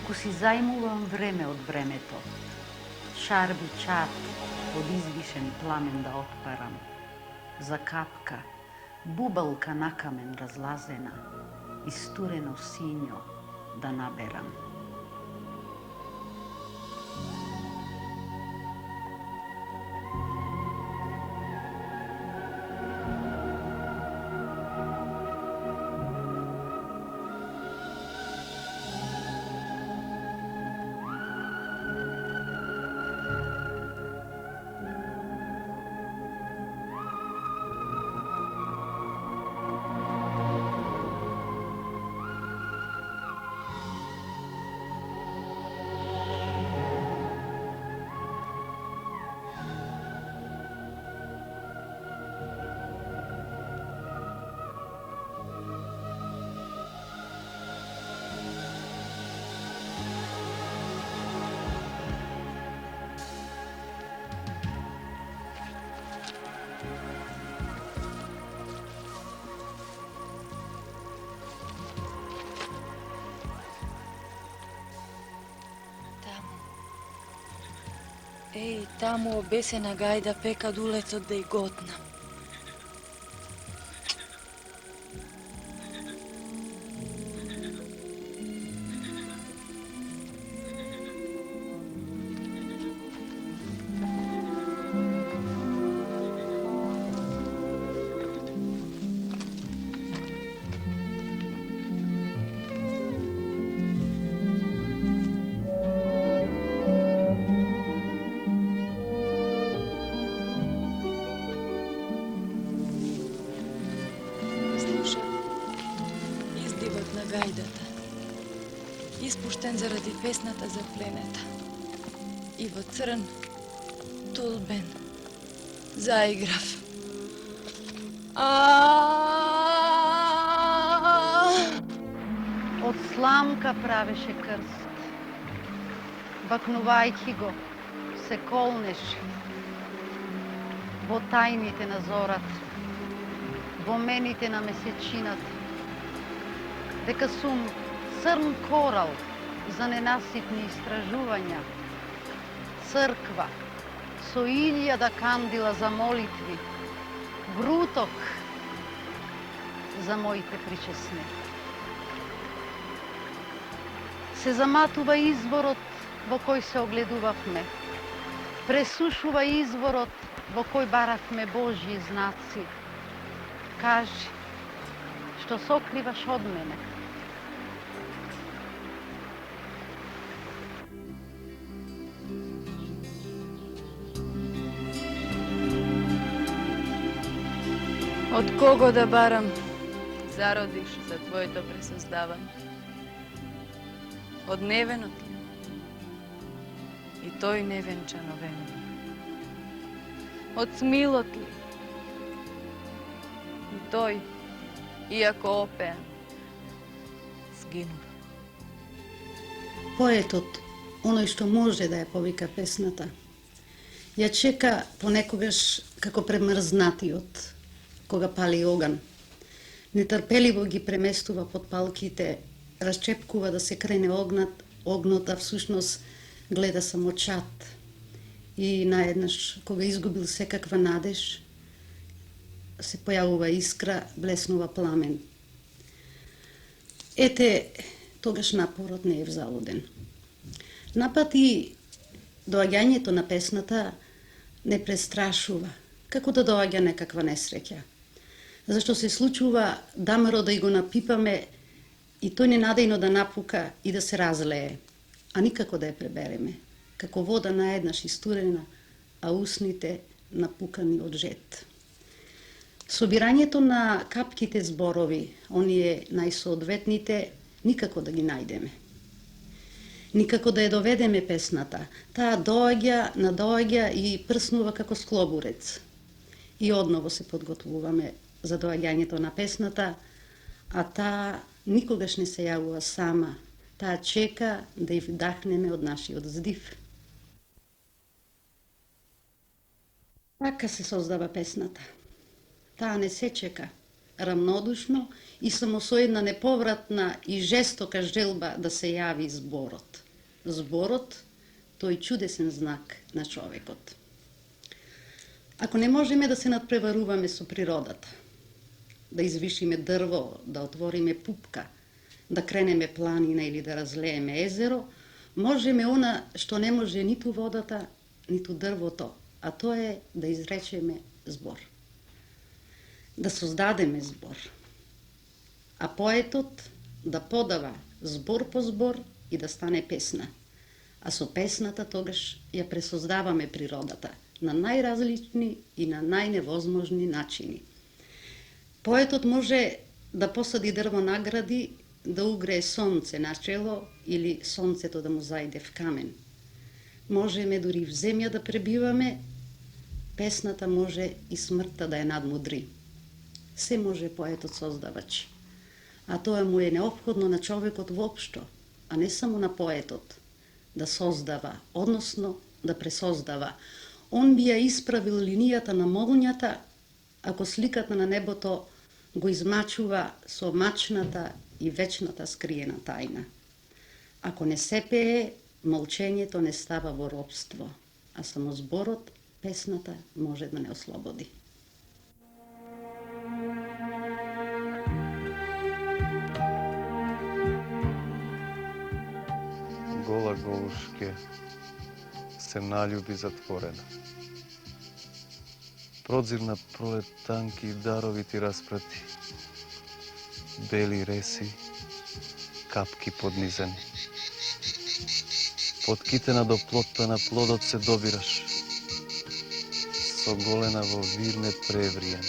Доколку си зајмувам време од времето, шарби чат од извишен пламен да отпарам, за капка, бубалка на камен разлазена и стурено синьо да наберам. Еј, таму обесена гајда пека дулецот да и готна. Гајдата, испуштен заради песната за пленета. И во црн, тулбен, заиграв. Од сламка правеше крст. Бакнувајќи го, се колнеше во тајните на зората, во мените на месечината, дека сум црн корал за ненаситни истражувања, црква со 1000 кандила за молитви, груток за моите причесни. Се заматува изворот во кој се огледувавме, пресушува изворот во кој баравме Божји знаци. Кажи, што сокриваш од мене? Од кого да барам зародиш за твоето пресоздавање? Од невенот ли? И тој невенчано вено. Од смилот ли? И тој, иако опеан, сгинува. Поетот, оној што може да ја повика песната, ја чека понекогаш како премрзнатиот, кога пали оган. Нетрпеливо ги преместува под палките, расчепкува да се крене огнот, а всушност гледа само чат. И наеднаш, кога изгубил секаква надеж, се појавува искра, блеснува пламен. Ете, тогаш напорот не е взалуден. Напати доаѓањето на песната не престрашува, како да доаѓа некаква несреќа. Зашто се случува дамаро да и го напипаме и тој ненадејно да напука и да се разлее, а никако да ја пребереме, како вода наеднаш истурена, а усните напукани од жет. Собирањето на капките зборови, оние најсоодветните, никако да ги најдеме. Никако да ја доведеме песната. Таа надоаѓа и прснува како склобурец. И одново се подготвуваме за доаѓањето на песната, а таа никогаш не се јавува сама. Таа чека да ја вдахнеме од нашиот здив. Така се создава песната. Таа не се чека, рамнодушно и само со една неповратна и жестока желба да се јави зборот. Зборот, тој чудесен знак на човекот. Ако не можеме да се надпреваруваме со природата, да извишиме дрво, да отвориме пупка, да кренеме планина или да разлееме езеро, можеме она што не може ниту водата, ниту дрвото, а тоа е да изречеме збор. Да создадеме збор. А поетот да подава збор по збор и да стане песна. А со песната тогаш ја пресоздаваме природата на најразлични и на најневозможни начини. Поетот може да посади дрво на гради, да угрее сонце на чело или сонцето да му зајде в камен. Можеме дури в земја да пребиваме, песната може и смртта да ја надмудри. Се може поетот создавач. А тоа му е неопходно на човекот воопшто, а не само на поетот, да создава, односно да пресоздава. Он би ја исправил линијата на молњата, ако сликата на небото го измачува со мачната и вечната скриена тајна. Ако не се пее, молчењето не става во робство, а само зборот, песната може да не ослободи. Гола голушке се налюби затворена. Продзирна пролет танки дарови ти распрати. Бели реси, капки поднизени. Под китена до плотта на плодот се добираш. Со голена во вирне превриен.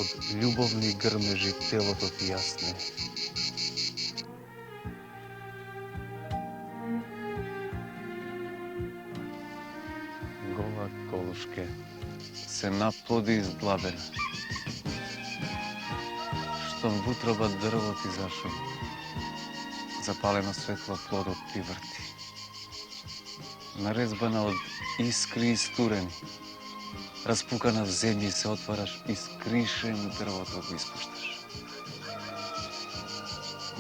Од љубовни грмежи телото ти јасне. Гола колушке се наплоди издлабена. Штом в утроба дрво ти зашо, запалено светло плодот ти врти. Нарезбана од искри истурени, распукана в земји се отвараш и скришен дрвото го испушташ.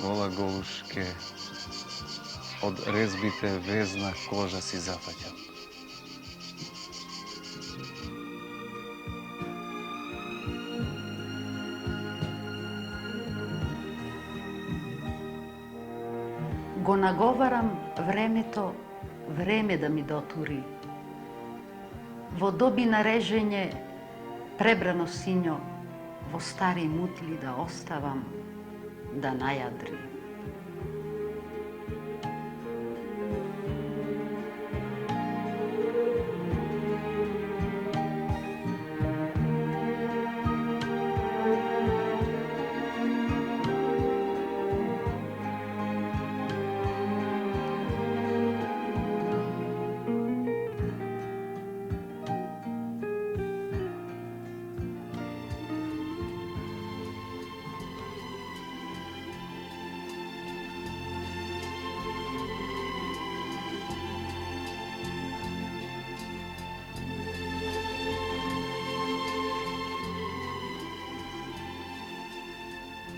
Гола голушке, од резбите везна кожа си зафаќам. Го наговарам времето, време да ми дотури. Во доби на режење, пребрано сињо, во стари мутли да оставам, да најадри.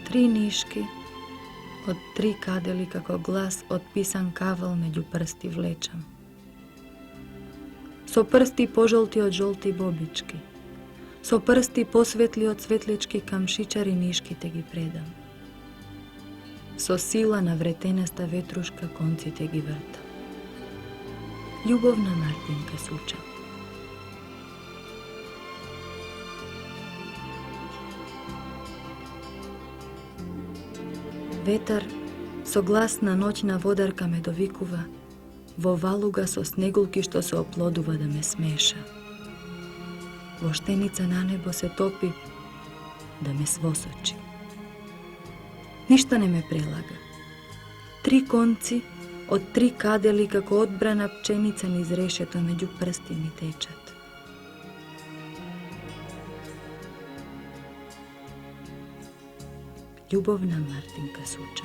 Три нишки, од три кадели како глас од писан кавал меѓу прсти влечам. Со прсти пожолти од жолти бобички, со прсти посветли од светлички камшичари нишките ги предам. Со сила на вретенаста ветрушка конците ги вртам. Љубовна Мартинка Суча. Ветар со глас на ноќна водарка ме довикува, во валуга со снегулки што се оплодува да ме смеша. Во штеница на небо се топи да ме свосочи. Ништа не ме прелага. Три конци од три кадели како одбрана пченица низ решето меѓу прсти ми течат. Љубовна Мартинка Суча.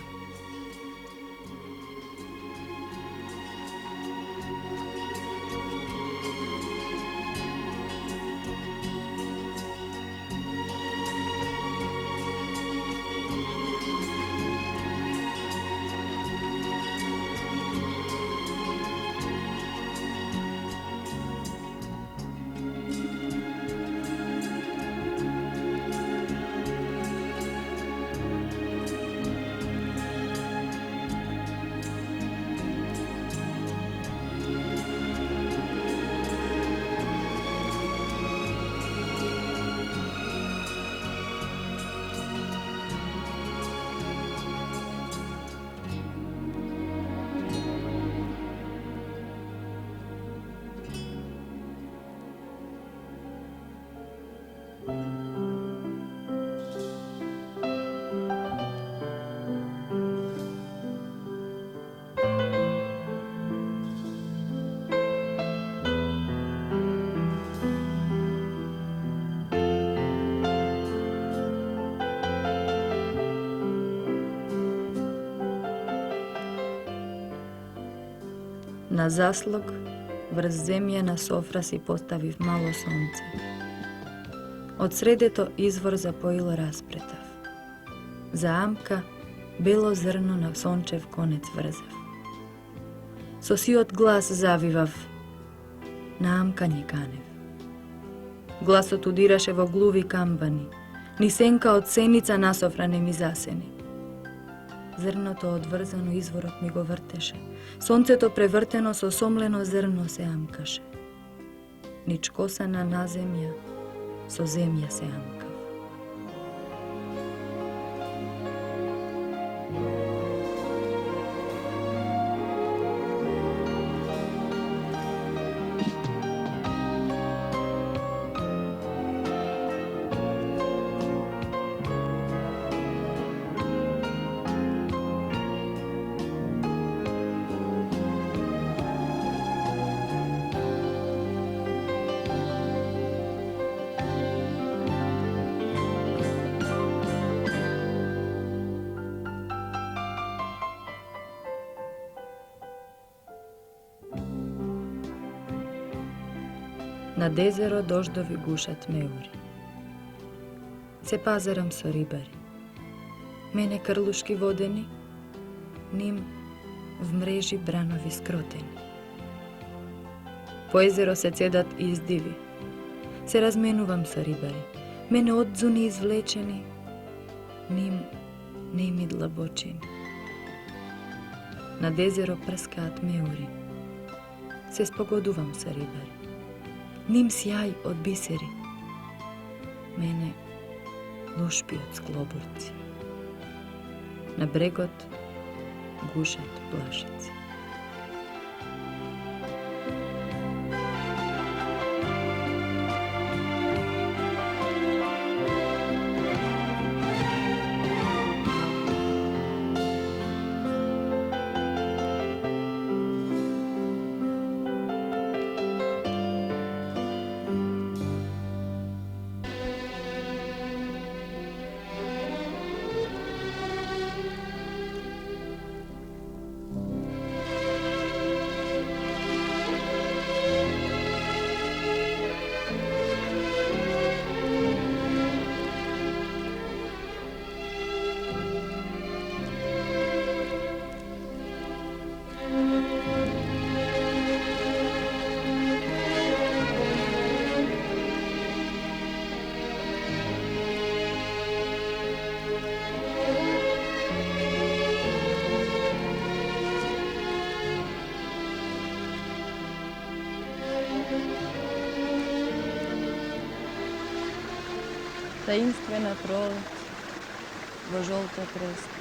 Na zaslog, vrz zemlje na sofra si postaviv malo sonce. Od sredето izvor zapojilo raspretav. Za Amka belo zrno na sončev konec vrzav. So si od glas zavivav, na Amka nje kanev. Glasot udiraše vo gluvi kambani, ni senka od senica na sofra ne mi zaseni. Zrno to odvrzano izvorot mi go vrteše, sonce to prevrteno so somleno zrno se amkaše. Nič kosana na zemlja, so zemlja se amkav. Nad jezero doždovi gušat meuri. Se pazaram so ribari. Mene krluški vodeni, njim v mreži branovi skroteni. Po jezero se cedat izdivi. Se razmenuvam so ribari. Mene odzuni izvlečeni, njim nejmi dlabočeni. Nad jezero prskat meuri. Se spogoduvam sa ribari. Njim sjaj od biseri, mene lušpi od skloburci. Na bregot gušat plašici. Таинствена пролет во жолта треска.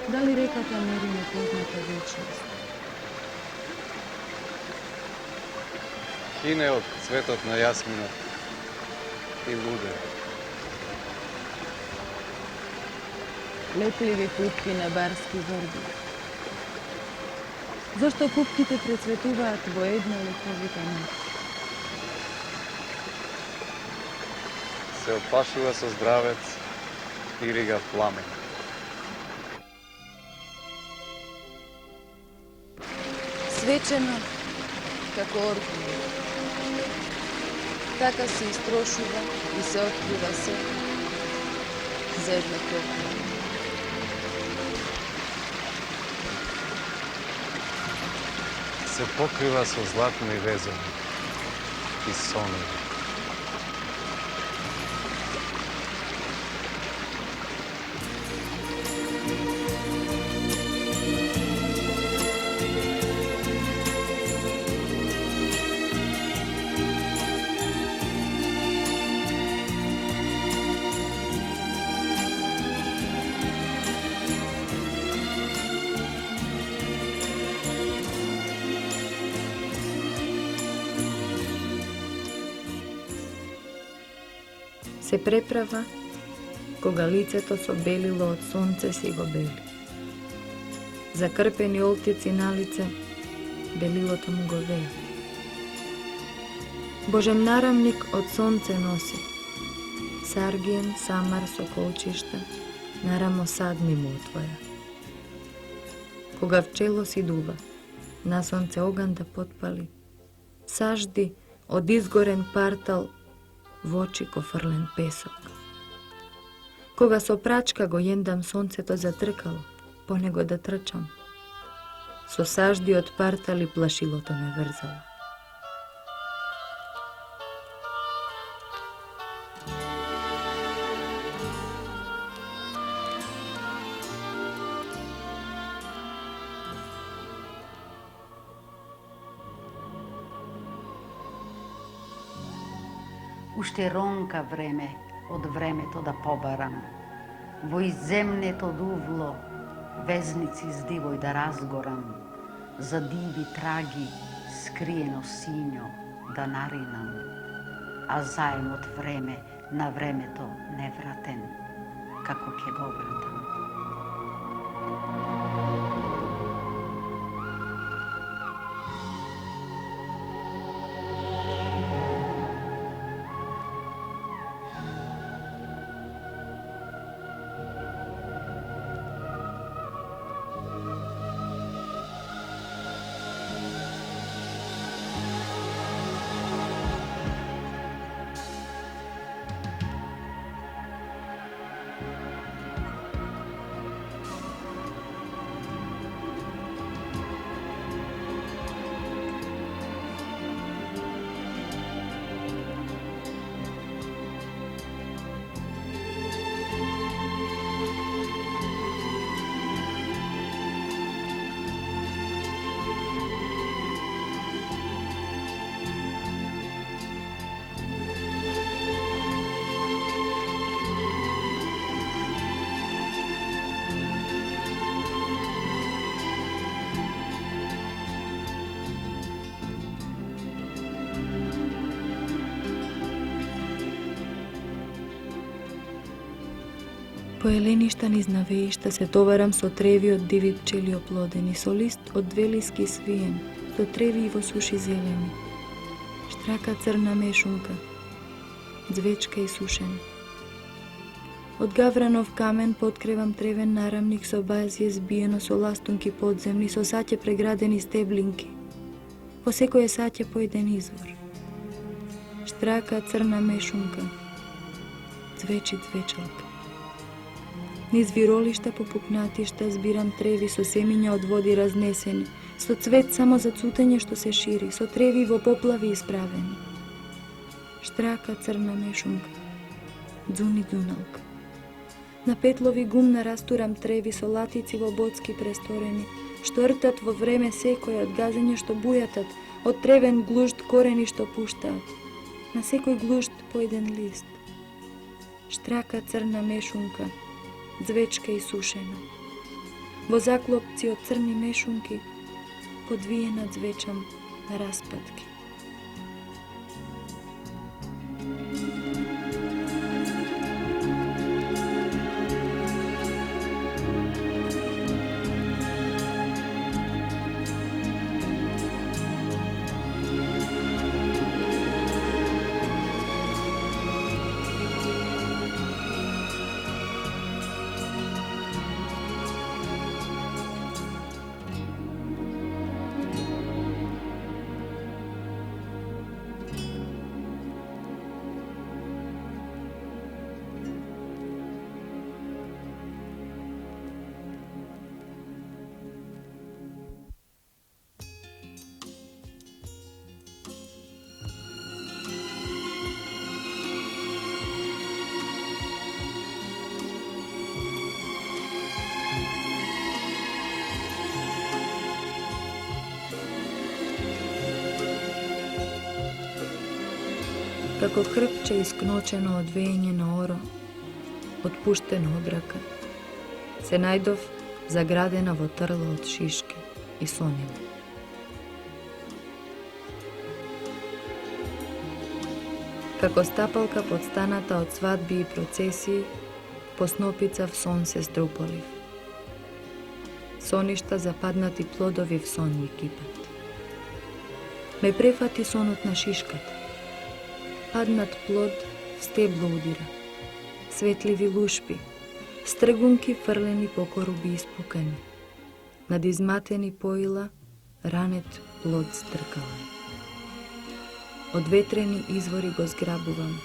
Дали реката мери непозната вечност? Хине од цветот на јасминот и луде. Лепливи пупки на барски врби. Зошто пупките прецветуваат во една лековита ноќ? Се опашува со здравец и рига пламен. Свечено, како орхија. Така се истрошува и се открива се за една копија. Се покрива со златни везови и сонови. Се преправа кога лицето со белило од сонце си го бели. Закрпени олтици на лице, белилото му го вее. Божем нарамник од сонце носи, саргиен, самар, соколчишта, нарамо садни му отвоја. Кога вчело си дува, на сонце оган да потпали, сажди од изгорен партал во очи кофрлен песок. Кога со прачка го јендам сонцето затркало, по него да трчам, со сажди од партали плашилото ме врзало. Уште ронка време од времето да побарам. Во изземнето дувло везници с дивој да разгорам. За диви траги скриено сињо да наринам. А заем од време на времето невратен, како ќе го вратам. По еленишта низ навеишта се товарам со треви од диви пчели оплодени, со лист од двелиски свиен, со треви и во суши зелени, штрака црна мешунка, звечка и сушена. Од гавранов камен подкревам тревен нарамник со базје збиено со ластунки подземни, со саќе преградени стеблинки. Во секој саќе по еден извор. Штрака црна мешунка, звечи звечалка. Низ виролишта по пукнатишта збирам треви со семиња од води разнесени, со цвет само за цутење што се шири, со треви во поплави исправени. Штрака црна мешунка, дзуни дзуналка. На петлови гумна растурам треви со латици во боцки престорени, што ртат во време секој од газење што бујатат, од тревен глушт корени што пуштаат. На секој глушт по еден лист. Штрака црна мешунка, звечка и сушена. Во заклопци од црни мешунки, подвиена звечам на распатки. Како крпче искночено од веење на оро, отпуштено од рака, се најдов заградена во трло од шишки и сонила. Како стапалка под станата од свадби и процесии, по снопица в сон се струполив. Соништа западнати плодови в сон ми кипат. Ме префати сонот на шишката. Паднат плод в стебло удира. Светливи лушпи, стргунки фрлени по коруби испукани. Над изматени поила, ранет плод стркала. Од ветрени извори го зграбувам,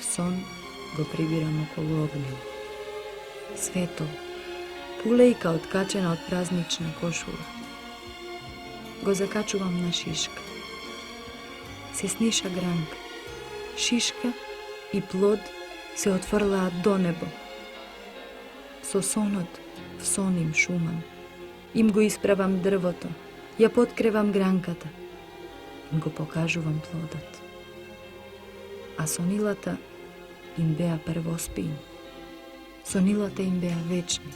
в сон го прибирам околу огња. Светол, пулејка откачена од празнична кошула. Го закачувам на шишка. Се сниша гранка. Шишка и плод се отфрлаат до небо. Со сонот в сон им шумам. Им го исправам дрвото, ја подкревам гранката. Им го покажувам плодот. А сонилата им беа првоспијни. Сонилата им беа вечни.